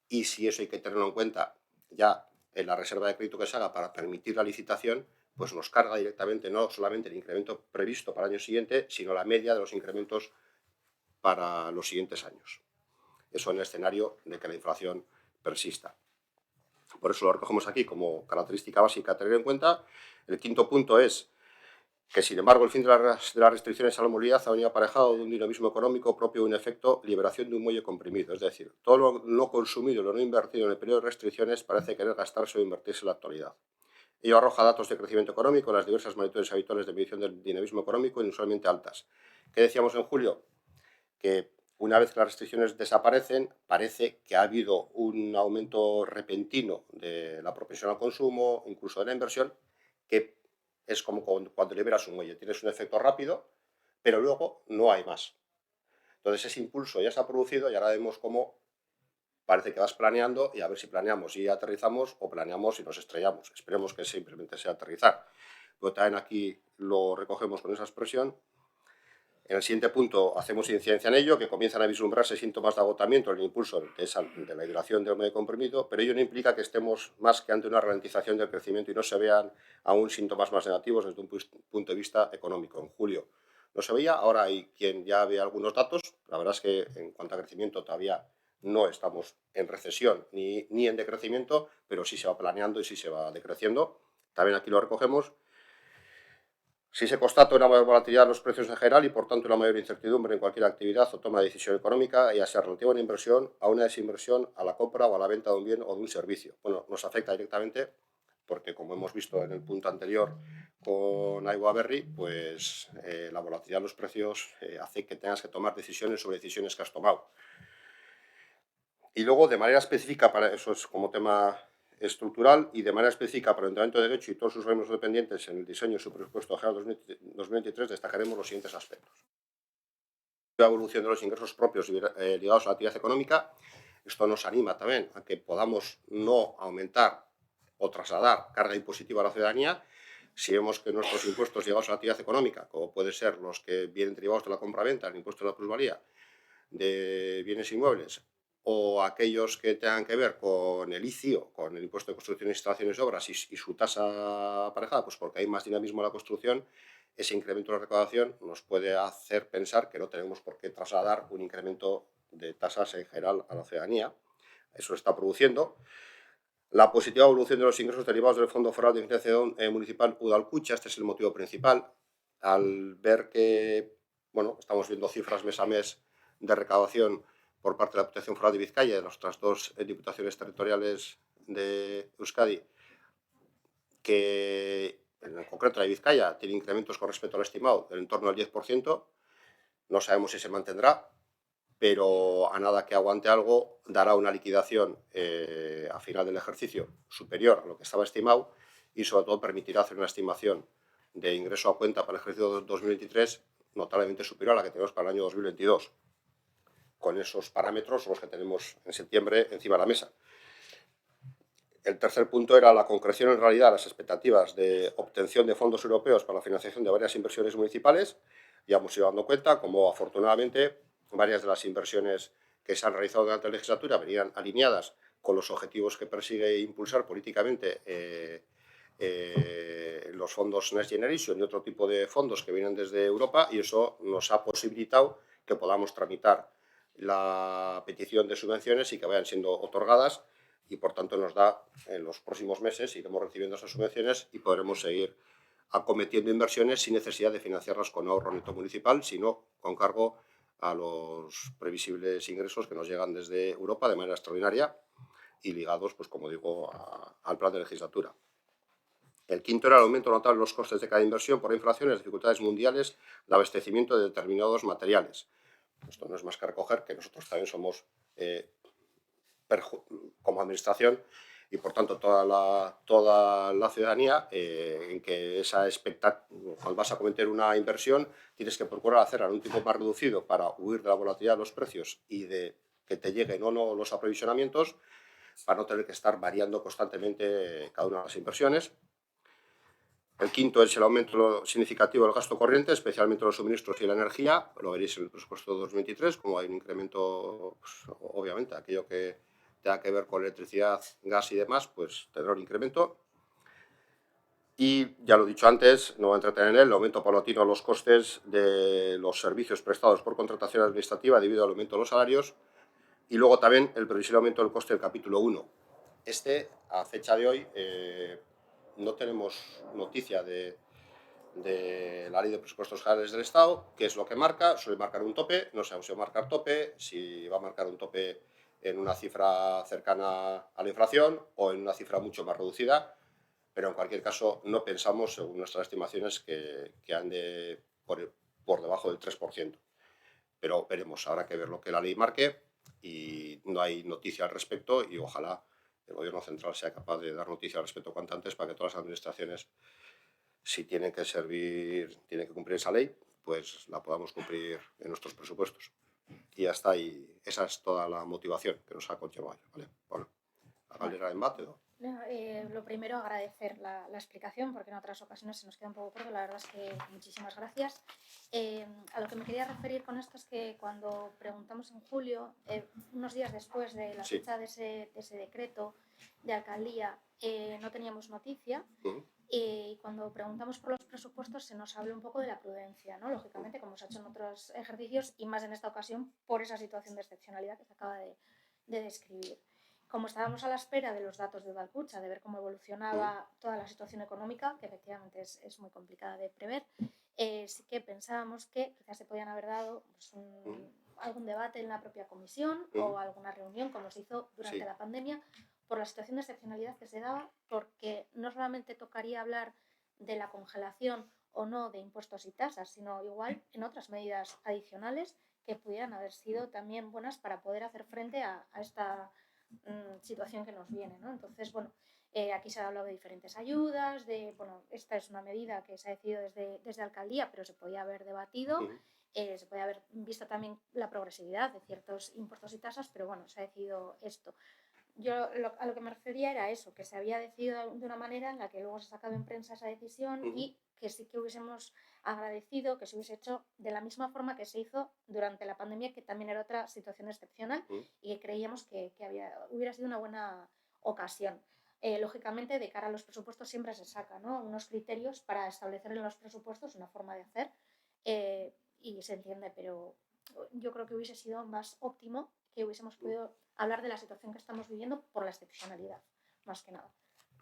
Y si eso hay que tenerlo en cuenta ya la reserva de crédito que se haga para permitir la licitación, pues nos carga directamente no solamente el incremento previsto para el año siguiente, sino la media de los incrementos para los siguientes años. Eso en el escenario de que la inflación persista. Por eso lo recogemos aquí como característica básica a tener en cuenta. El quinto punto es que, sin embargo, el fin de las restricciones a la movilidad ha venido aparejado de un dinamismo económico propio de un efecto liberación de un muelle comprimido. Es decir, todo lo no consumido y lo no invertido en el periodo de restricciones parece querer gastarse o invertirse en la actualidad. Ello arroja datos de crecimiento económico en las diversas magnitudes habituales de medición del dinamismo económico inusualmente altas. ¿Qué decíamos en julio? Que una vez que las restricciones desaparecen, parece que ha habido un aumento repentino de la propensión al consumo, incluso de la inversión, que es como cuando liberas un muelle. Tienes un efecto rápido, pero luego no hay más. Entonces ese impulso ya se ha producido y ahora vemos cómo parece que vas planeando y a ver si planeamos y aterrizamos o planeamos y nos estrellamos. Esperemos que simplemente sea aterrizar. Pero también aquí lo recogemos con esa expresión. En el siguiente punto hacemos incidencia en ello, que comienzan a vislumbrarse síntomas de agotamiento en el impulso de la hidratación del medio comprimido, pero ello no implica que estemos más que ante una ralentización del crecimiento y no se vean aún síntomas más negativos desde un punto de vista económico. En julio no se veía, ahora hay quien ya ve algunos datos. La verdad es que en cuanto a crecimiento todavía no estamos en recesión ni en decrecimiento, pero sí se va planeando y sí se va decreciendo. También aquí lo recogemos. Si se constata una mayor volatilidad en los precios en general y, por tanto, una mayor incertidumbre en cualquier actividad o toma de decisión económica, ya sea relativa a una inversión, a una desinversión, a la compra o a la venta de un bien o de un servicio. Bueno, nos afecta directamente porque, como hemos visto en el punto anterior con Aiwa Berry, pues la volatilidad de los precios hace que tengas que tomar decisiones sobre decisiones que has tomado. Y luego, de manera específica, para eso es como tema estructural, y de manera específica para el Ayuntamiento de Getxo y todos sus organismos dependientes en el diseño de su presupuesto general 2023, destacaremos los siguientes aspectos. La evolución de los ingresos propios ligados a la actividad económica. Esto nos anima también a que podamos no aumentar o trasladar carga impositiva a la ciudadanía. Si vemos que nuestros impuestos ligados a la actividad económica, como pueden ser los que vienen derivados de la compraventa, el impuesto de la plusvalía de bienes inmuebles, o aquellos que tengan que ver con el ICIO, con el impuesto de construcción, instalaciones y obras y su tasa aparejada, pues porque hay más dinamismo en la construcción, ese incremento de la recaudación nos puede hacer pensar que no tenemos por qué trasladar un incremento de tasas en general a la ciudadanía. Eso está produciendo. La positiva evolución de los ingresos derivados del Fondo Foral de Financiación Municipal Udalkutxa, este es el motivo principal. Al ver que, bueno, estamos viendo cifras mes a mes de recaudación por parte de la Diputación Foral de Vizcaya y de las otras dos diputaciones territoriales de Euskadi, que en concreto la de Vizcaya tiene incrementos con respecto al estimado en torno al 10%, no sabemos si se mantendrá, pero a nada que aguante algo dará una liquidación a final del ejercicio superior a lo que estaba estimado y sobre todo permitirá hacer una estimación de ingreso a cuenta para el ejercicio 2023 notablemente superior a la que tenemos para el año 2022. Con esos parámetros son los que tenemos en septiembre encima de la mesa. El tercer punto era la concreción en realidad de las expectativas de obtención de fondos europeos para la financiación de varias inversiones municipales. Ya hemos ido dando cuenta como afortunadamente varias de las inversiones que se han realizado durante la legislatura venían alineadas con los objetivos que persigue impulsar políticamente los fondos Next Generation y otro tipo de fondos que vienen desde Europa, y eso nos ha posibilitado que podamos tramitar la petición de subvenciones y que vayan siendo otorgadas, y por tanto nos da en los próximos meses iremos recibiendo esas subvenciones y podremos seguir acometiendo inversiones sin necesidad de financiarlas con ahorro neto municipal, sino con cargo a los previsibles ingresos que nos llegan desde Europa de manera extraordinaria y ligados, pues como digo, al plan de legislatura. El quinto era el aumento notable de los costes de cada inversión por inflación y las dificultades mundiales de abastecimiento de determinados materiales. Esto no es más que recoger que nosotros también somos, como administración, y por tanto toda la ciudadanía, en que esa expectativa, cuando vas a cometer una inversión, tienes que procurar hacerla en un tiempo más reducido para huir de la volatilidad de los precios y de que te lleguen o no los aprovisionamientos, para no tener que estar variando constantemente cada una de las inversiones. El quinto es el aumento significativo del gasto corriente, especialmente los suministros y la energía. Lo veréis en el presupuesto de 2023, como hay un incremento, pues, obviamente, aquello que tenga que ver con electricidad, gas y demás, pues tendrá un incremento. Y ya lo he dicho antes, no voy a entretener en él, el aumento paulatino de los costes de los servicios prestados por contratación administrativa debido al aumento de los salarios, y luego también el previsible aumento del coste del capítulo 1. A fecha de hoy, no tenemos noticia de la Ley de Presupuestos Generales del Estado, qué es lo que marca. Suele marcar un tope, no sabemos si va a marcar tope, si va a marcar un tope en una cifra cercana a la inflación o en una cifra mucho más reducida, pero en cualquier caso no pensamos, según nuestras estimaciones, que ande por debajo del 3%. Pero veremos, habrá que ver lo que la ley marque, y no hay noticia al respecto, y ojalá el Gobierno central sea capaz de dar noticia al respecto cuanto antes para que todas las administraciones, si tienen que cumplir esa ley, pues la podamos cumplir en nuestros presupuestos. Y ya está, y esa es toda la motivación que nos ha conllevado. ¿Vale? Bueno, la caldera de embate. Lo primero, agradecer la explicación, porque en otras ocasiones se nos queda un poco corto. La verdad es que muchísimas gracias. A lo que me quería referir con esto es que cuando preguntamos en julio, unos días después de la fecha de ese decreto de alcaldía, no teníamos noticia. Y cuando preguntamos por los presupuestos se nos habla un poco de la prudencia, ¿no? Lógicamente, como se ha hecho en otros ejercicios, y más en esta ocasión por esa situación de excepcionalidad que se acaba de describir. Como estábamos a la espera de los datos de Udalkutxa, de ver cómo evolucionaba toda la situación económica, que efectivamente es muy complicada de prever, sí que pensábamos que quizás se podían haber dado pues, algún debate en la propia comisión o alguna reunión, como se hizo durante la pandemia, por la situación de excepcionalidad que se daba, porque no solamente tocaría hablar de la congelación o no de impuestos y tasas, sino igual en otras medidas adicionales que pudieran haber sido también buenas para poder hacer frente a esta situación que nos viene, ¿no? Entonces, bueno, aquí se ha hablado de diferentes ayudas, esta es una medida que se ha decidido desde alcaldía, pero se podía haber debatido, se podía haber visto también la progresividad de ciertos impuestos y tasas, pero bueno, se ha decidido esto. Yo a lo que me refería era eso, que se había decidido de una manera en la que luego se ha sacado en prensa esa decisión y que sí que hubiésemos agradecido que se hubiese hecho de la misma forma que se hizo durante la pandemia, que también era otra situación excepcional y que creíamos que hubiera sido una buena ocasión. Lógicamente, de cara a los presupuestos siempre se saca, ¿no?, unos criterios para establecer en los presupuestos una forma de hacer, y se entiende, pero yo creo que hubiese sido más óptimo que hubiésemos podido hablar de la situación que estamos viviendo por la excepcionalidad, más que nada,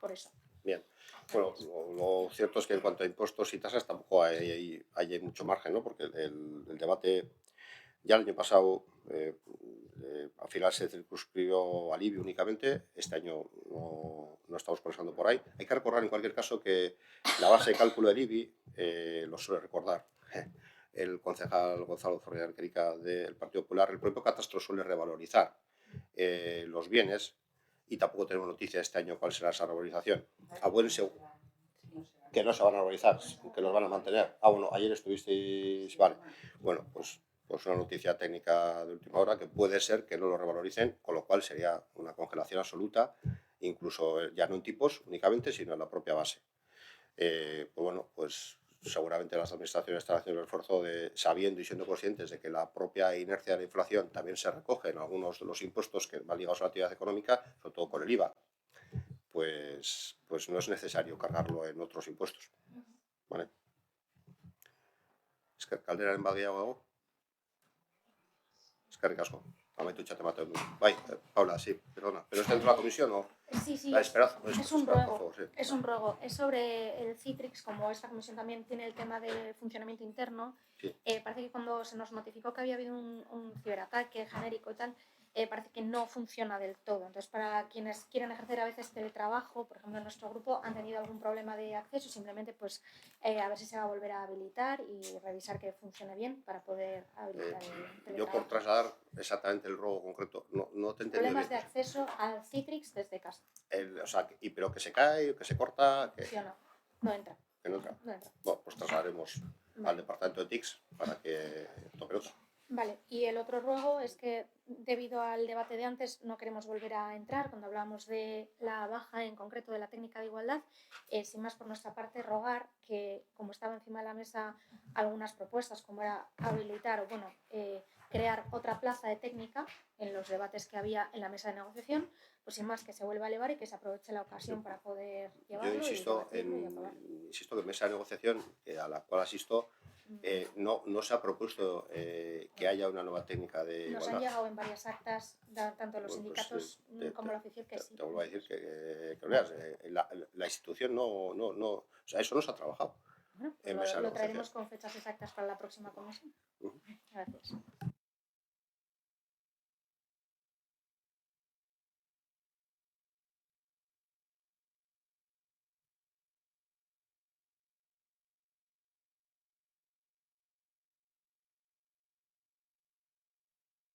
por eso. Bien, bueno, lo cierto es que en cuanto a impuestos y tasas tampoco hay mucho margen, ¿no? Porque el debate ya el año pasado al final se circunscribió al IBI únicamente. Este año no estamos progresando por ahí. Hay que recordar en cualquier caso que la base de cálculo del IBI, lo suele recordar el concejal Gonzalo Zorrilla Arquerica del Partido Popular, el propio catastro suele revalorizar los bienes, y tampoco tenemos noticia este año cuál será esa revalorización. A buen seguro que no se van a revalorizar, que los van a mantener. Bueno, ayer estuvisteis, vale. Bueno, pues una noticia técnica de última hora, que puede ser que no lo revaloricen, con lo cual sería una congelación absoluta, incluso ya no en tipos únicamente, sino en la propia base. Pues seguramente las administraciones están haciendo el esfuerzo de, sabiendo y siendo conscientes de que la propia inercia de la inflación también se recoge en algunos de los impuestos que van ligados a la actividad económica, sobre todo con el IVA, pues no es necesario cargarlo en otros impuestos. ¿Vale? Es que Calderaren badiago, es que ricasco. Paula, sí, perdona. ¿Pero está dentro de la comisión o...? Sí, La Esperanza, es un ruego. favor, sí. Es un ruego. Es sobre el Citrix, como esta comisión también tiene el tema del funcionamiento interno. Sí. Parece que cuando se nos notificó que había habido un ciberataque genérico y tal, parece que no funciona del todo. Entonces, para quienes quieren ejercer a veces teletrabajo, por ejemplo en nuestro grupo, han tenido algún problema de acceso, simplemente pues a ver si se va a volver a habilitar y revisar que funcione bien para poder habilitar el teletrabajo. Yo, por trasladar exactamente el robo concreto, no te entendí Problemas bien. de acceso al Citrix desde casa. Pero que se cae, que se corta... Sí o no. No entra. Que no entra. No entra. Bueno, pues trasladaremos al departamento de TICS para que toque nota. Vale, y el otro ruego es que debido al debate de antes no queremos volver a entrar cuando hablábamos de la baja en concreto de la técnica de igualdad, sin más por nuestra parte rogar que, como estaba encima de la mesa algunas propuestas como era habilitar o crear otra plaza de técnica en los debates que había en la mesa de negociación, pues sin más que se vuelva a elevar y que se aproveche la ocasión para poder llevarlo. Yo insisto y acabarlo. insisto que en mesa de negociación a la cual asisto no se ha propuesto que haya una nueva técnica de Nos han igualdad. llegado en varias actas, tanto los Bueno, pues, sindicatos como la oficial, que sí. Te vuelvo a decir que lo veas, la institución o sea, eso no se ha trabajado. Bueno, en mesa de lo negociación. traeremos con fechas exactas para la próxima comisión. Gracias.